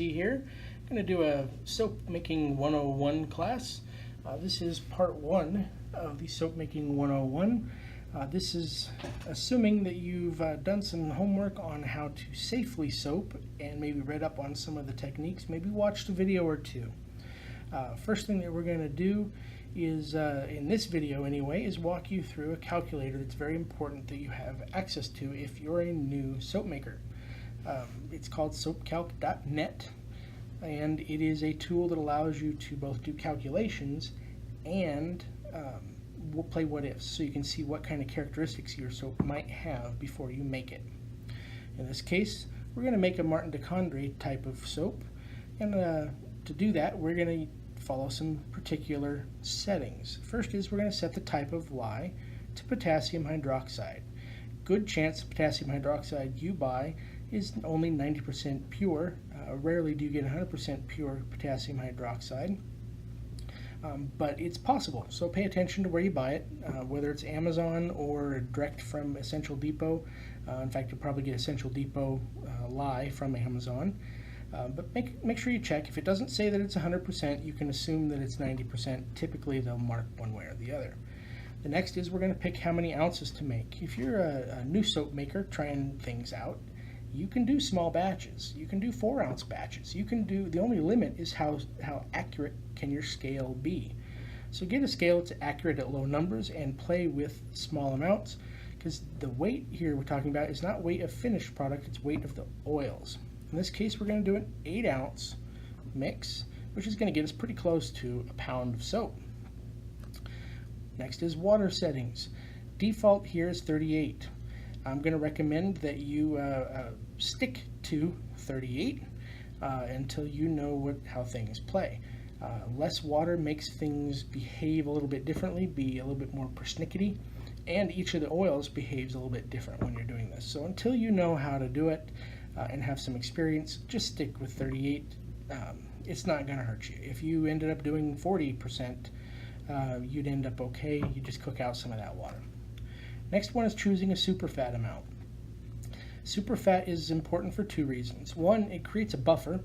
CBLindsay here. I'm going to do a soap making 101 class. This is part 1 of the soap making 101. This is assuming that you've done some homework on how to safely soap and maybe read up on some of the techniques, maybe watched a video or two. First thing that we're going to do is, in this video anyway, is walk you through a calculator that's very important that you have access to if you're a new soap maker. It's called soapcalc.net, and it is a tool that allows you to both do calculations and we'll play what ifs, so you can see what kind of characteristics your soap might have before you make it. In this case, we're going to make a Martin de Cadre type of soap, and to do that, we're going to follow some particular settings. First is we're going to set the type of lye to potassium hydroxide. Good chance the potassium hydroxide you buy is only 90% pure. Rarely do you get 100% pure potassium hydroxide, but it's possible. So pay attention to where you buy it, whether it's Amazon or direct from Essential Depot. In fact, you'll probably get Essential Depot lye from Amazon. But make sure you check. If it doesn't say that it's 100%, you can assume that it's 90%. Typically, they'll mark one way or the other. The next is we're going to pick how many ounces to make. If you're a new soap maker trying things out, you can do small batches. You can do 4-ounce batches. You can do, the only limit is how accurate can your scale be. So get a scale that's accurate at low numbers and play with small amounts, because the weight here we're talking about is not weight of finished product, it's weight of the oils. In this case, we're going to do an 8-ounce mix, which is going to get us pretty close to a pound of soap. Next is water settings. Default here is 38. I'm going to recommend that you stick to 38 until you know how things play. Less water makes things behave a little bit differently, be a little bit more persnickety, and each of the oils behaves a little bit different when you're doing this. So until you know how to do it and have some experience, just stick with 38. It's not going to hurt you. If you ended up doing 40%, you'd end up okay. You just cook out some of that water. Next one is choosing a superfat amount. Superfat is important for 2 reasons. One, it creates a buffer.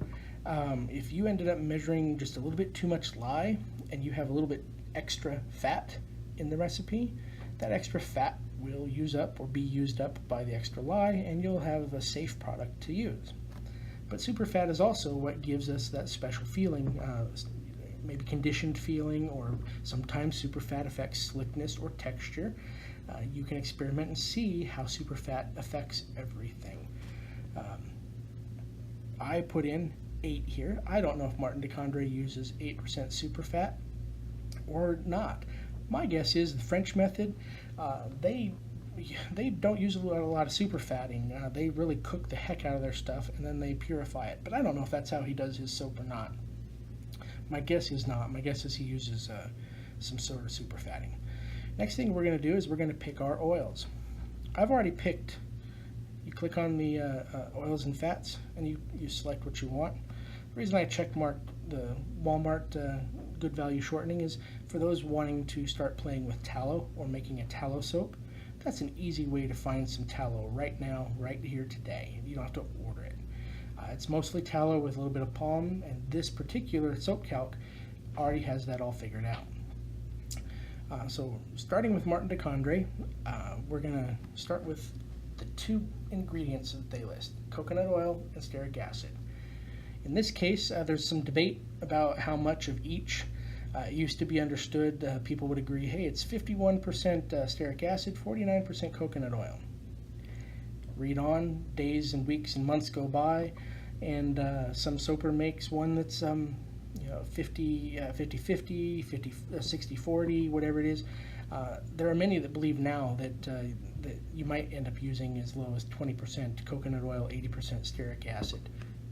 If you ended up measuring just a little bit too much lye and you have a little bit extra fat in the recipe, that extra fat will use up or be used up by the extra lye, and you'll have a safe product to use. But superfat is also what gives us that special feeling, maybe conditioned feeling, or sometimes superfat affects slickness or texture. You can experiment and see how superfat affects everything. I put in 8 here. I don't know if Martin de Cadre uses 8% superfat or not. My guess is the French method, they don't use a lot of superfatting. They really cook the heck out of their stuff and then they purify it. But I don't know if that's how he does his soap or not. My guess is not. My guess is he uses some sort of superfatting. Next thing we're going to do is we're going to pick our oils. I've already picked. You click on the oils and fats and you select what you want. The reason I check marked the Walmart good value shortening is for those wanting to start playing with tallow or making a tallow soap. That's an easy way to find some tallow right now, right here today. You don't have to order it. It's mostly tallow with a little bit of palm, and this particular soap calc already has that all figured out. So starting with Martin de Cadre, we're going to start with the 2 ingredients that they list, coconut oil and stearic acid. In this case, there's some debate about how much of each. It used to be understood, people would agree, hey, it's 51% stearic acid, 49% coconut oil. Read on, days and weeks and months go by, and some soaper makes one that's 50-50, 60-40, whatever it is. There are many that believe now that you might end up using as low as 20% coconut oil, 80% stearic acid.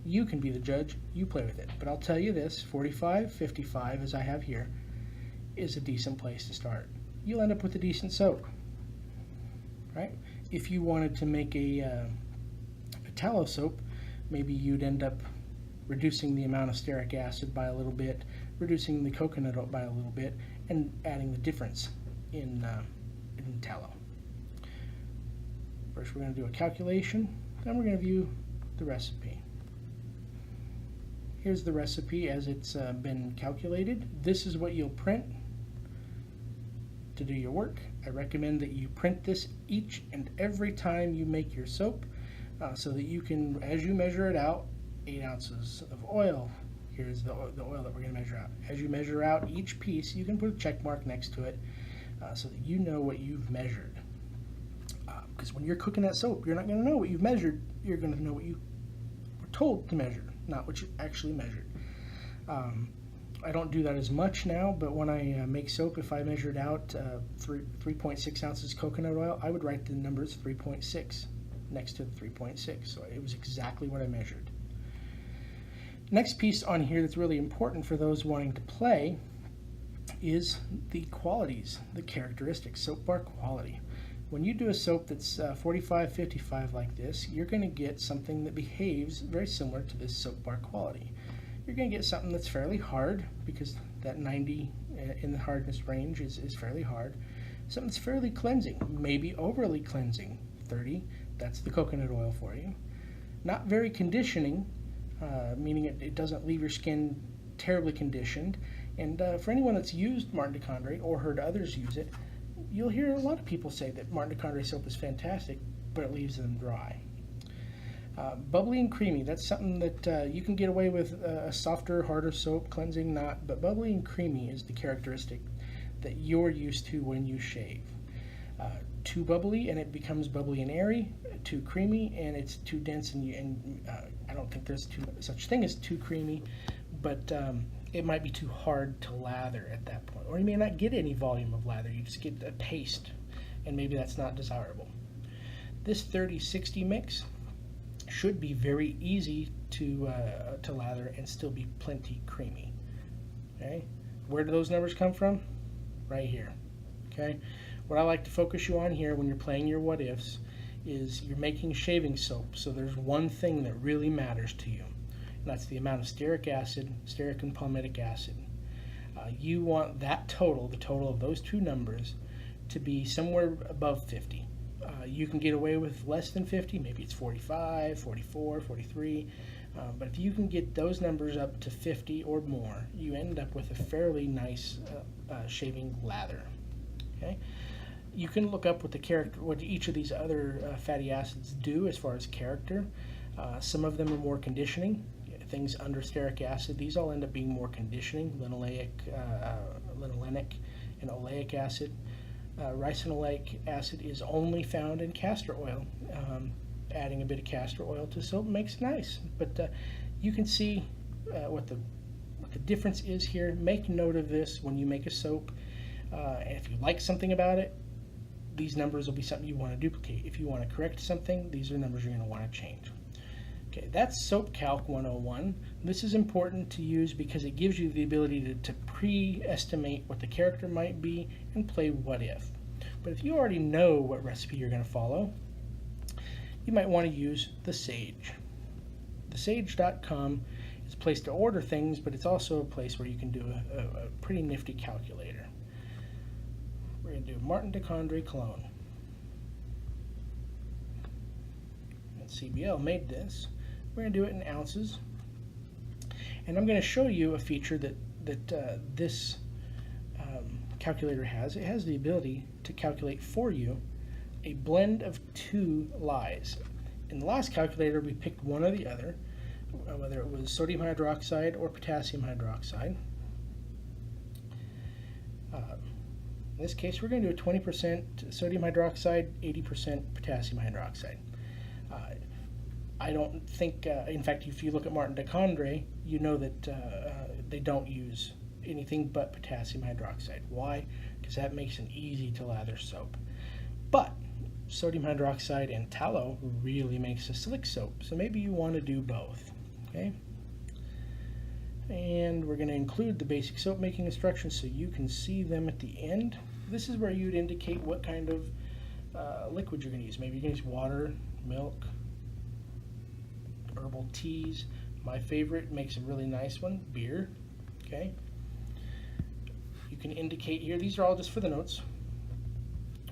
You can be the judge, you play with it. But I'll tell you this, 45-55, as I have here, is a decent place to start. You'll end up with a decent soap, right? If you wanted to make a tallow soap, maybe you'd end up reducing the amount of stearic acid by a little bit, reducing the coconut oil by a little bit, and adding the difference in tallow. First we're going to do a calculation, then we're going to view the recipe. Here's the recipe as it's been calculated. This is what you'll print to do your work. I recommend that you print this each and every time you make your soap so that you can, as you measure it out, 8 ounces of oil. Here's the oil that we're going to measure out. As you measure out each piece, you can put a check mark next to it so that you know what you've measured. Because when you're cooking that soap, you're not going to know what you've measured. You're going to know what you were told to measure, not what you actually measured. I don't do that as much now, but when I make soap, if I measured out 3.6 ounces coconut oil, I would write the numbers 3.6 next to the 3.6, so it was exactly what I measured. Next piece on here that's really important for those wanting to play is the qualities, the characteristics, soap bar quality. When you do a soap that's 45-55 like this, you're going to get something that behaves very similar to this soap bar quality. You're going to get something that's fairly hard, because that 90 in the hardness range is fairly hard. Something that's fairly cleansing, maybe overly cleansing, 30, that's the coconut oil for you. Not very conditioning, meaning it doesn't leave your skin terribly conditioned. And for anyone that's used Martin de Cadre or heard others use it, you'll hear a lot of people say that Martin de Cadre soap is fantastic, but it leaves them dry. Bubbly and creamy, that's something that you can get away with a softer, harder soap, cleansing not, but bubbly and creamy is the characteristic that you're used to when you shave. Too bubbly and it becomes bubbly and airy, too creamy and it's too dense, and I don't think there's such thing as too creamy, but it might be too hard to lather at that point, or you may not get any volume of lather, you just get a paste, and maybe that's not desirable. This 30-60 mix should be very easy to lather and still be plenty creamy. Okay, where do those numbers come from? Right here. Okay, what I like to focus you on here when you're playing your what ifs is you're making shaving soap, so there's one thing that really matters to you, and that's the amount of stearic acid, stearic and palmitic acid. You want that total, the total of those two numbers, to be somewhere above 50. You can get away with less than 50, maybe it's 45, 44, 43, but if you can get those numbers up to 50 or more, you end up with a fairly nice shaving lather. Okay, you can look up what each of these other fatty acids do as far as character. Some of them are more conditioning. Things under stearic acid, these all end up being more conditioning, linoleic, linolenic, and oleic acid. Ricinoleic acid is only found in castor oil. Adding a bit of castor oil to soap makes it nice, but you can see what the difference is here. Make note of this when you make a soap, and if you like something about it, these numbers will be something you want to duplicate. If you want to correct something, these are numbers you're going to want to change. Okay, that's Soap Calc 101. This is important to use because it gives you the ability to pre-estimate what the character might be and play what if. But if you already know what recipe you're going to follow, you might want to use the Sage. TheSage.com is a place to order things, but it's also a place where you can do a pretty nifty calculator. We're going to do Martin de Cadre cologne. And CBL made this. We're going to do it in ounces, and I'm going to show you a feature that this calculator has. It has the ability to calculate for you a blend of 2 lyes. In the last calculator, we picked one or the other, whether it was sodium hydroxide or potassium hydroxide. In this case, we're going to do a 20% sodium hydroxide, 80% potassium hydroxide. I don't think, in fact, if you look at Martin de Cadre, you know that they don't use anything but potassium hydroxide. Why? Because that makes an easy to lather soap. But sodium hydroxide and tallow really makes a slick soap, so maybe you want to do both. Okay? And we're going to include the basic soap making instructions so you can see them at the end. This is where you'd indicate what kind of liquid you're going to use. Maybe you're going to use water, milk, herbal teas. My favorite makes a really nice one, beer. Okay, you can indicate here, these are all just for the notes.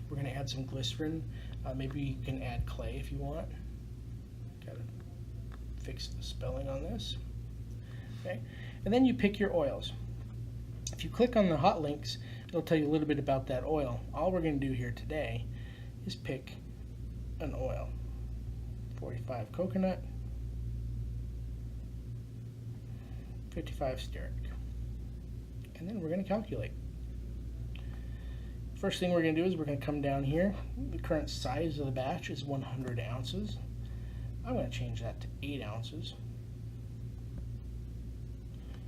We're going to add some glycerin. Maybe you can add clay if you want. Got to fix the spelling on this. Okay? And then you pick your oils. If you click on the hot links, it'll tell you a little bit about that oil. All we're going to do here today is pick an oil. 45 coconut, 55 stearic. And then we're going to calculate. First thing we're going to do is we're going to come down here. The current size of the batch is 100 ounces. I'm going to change that to 8 ounces.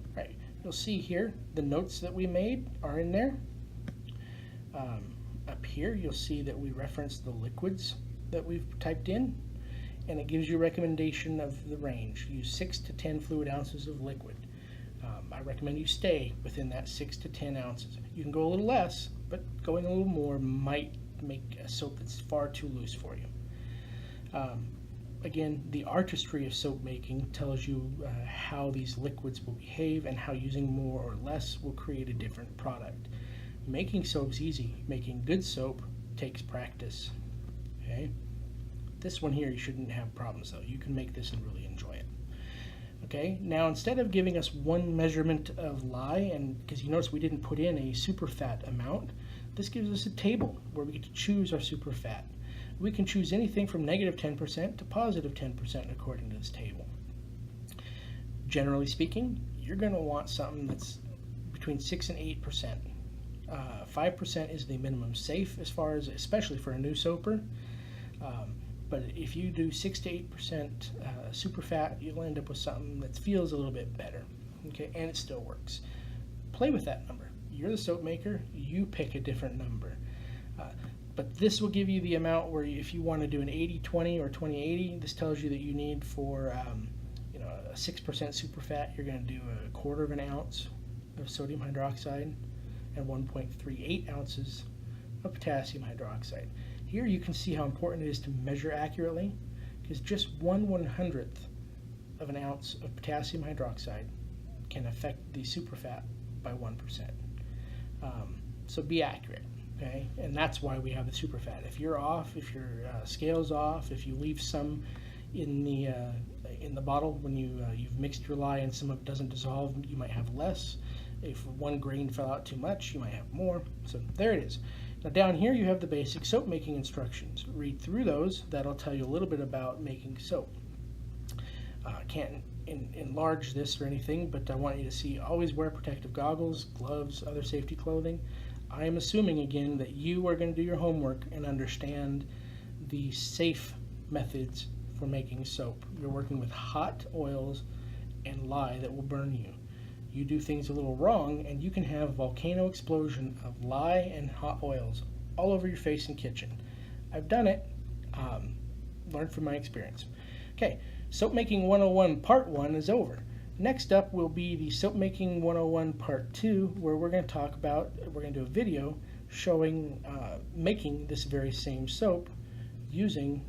All right, you'll see here the notes that we made are in there. Up here you'll see that we reference the liquids that we've typed in, and it gives you a recommendation of the range. Use 6 to 10 fluid ounces of liquid. I recommend you stay within that 6 to 10 ounces. You can go a little less, but going a little more might make a soap that's far too loose for you. Again, the artistry of soap making tells you how these liquids will behave and how using more or less will create a different product. Making soap's easy. Making good soap takes practice. Okay? This one here, you shouldn't have problems though. You can make this and really enjoy it. Okay, now instead of giving us one measurement of lye, and because you notice we didn't put in a superfat amount, this gives us a table where we get to choose our superfat. We can choose anything from negative 10% to positive 10% according to this table. Generally speaking, you're going to want something that's between 6 and 8%. 5% is the minimum safe as far as, especially for a new soaper. But if you do 6 to 8% superfat, you'll end up with something that feels a little bit better, okay, and it still works. Play with that number. You're the soap maker. You pick a different number. But this will give you the amount where if you want to do an 80-20 or 20-80, this tells you that you need for a 6% superfat, you're going to do 1/4 of an ounce of sodium hydroxide and 1.38 ounces of potassium hydroxide. Here you can see how important it is to measure accurately, because just 1/100th of an ounce of potassium hydroxide can affect the superfat by 1%. So be accurate, okay? And that's why we have the superfat. If you're off, if your scale's off, if you leave some in the bottle when you've mixed your lye and some of it doesn't dissolve, you might have less. If one grain fell out too much, you might have more. So there it is. Now down here you have the basic soap making instructions. Read through those. That'll tell you a little bit about making soap. I can't enlarge this or anything, but I want you to see always wear protective goggles, gloves, other safety clothing. I am assuming again that you are going to do your homework and understand the safe methods for making soap. You're working with hot oils and lye that will burn you. You do things a little wrong and you can have a volcano explosion of lye and hot oils all over your face and kitchen. I've done it, learned from my experience. Okay, Soap Making 101 Part 1 is over. Next up will be the Soap Making 101 Part 2, where we're going to do a video showing making this very same soap using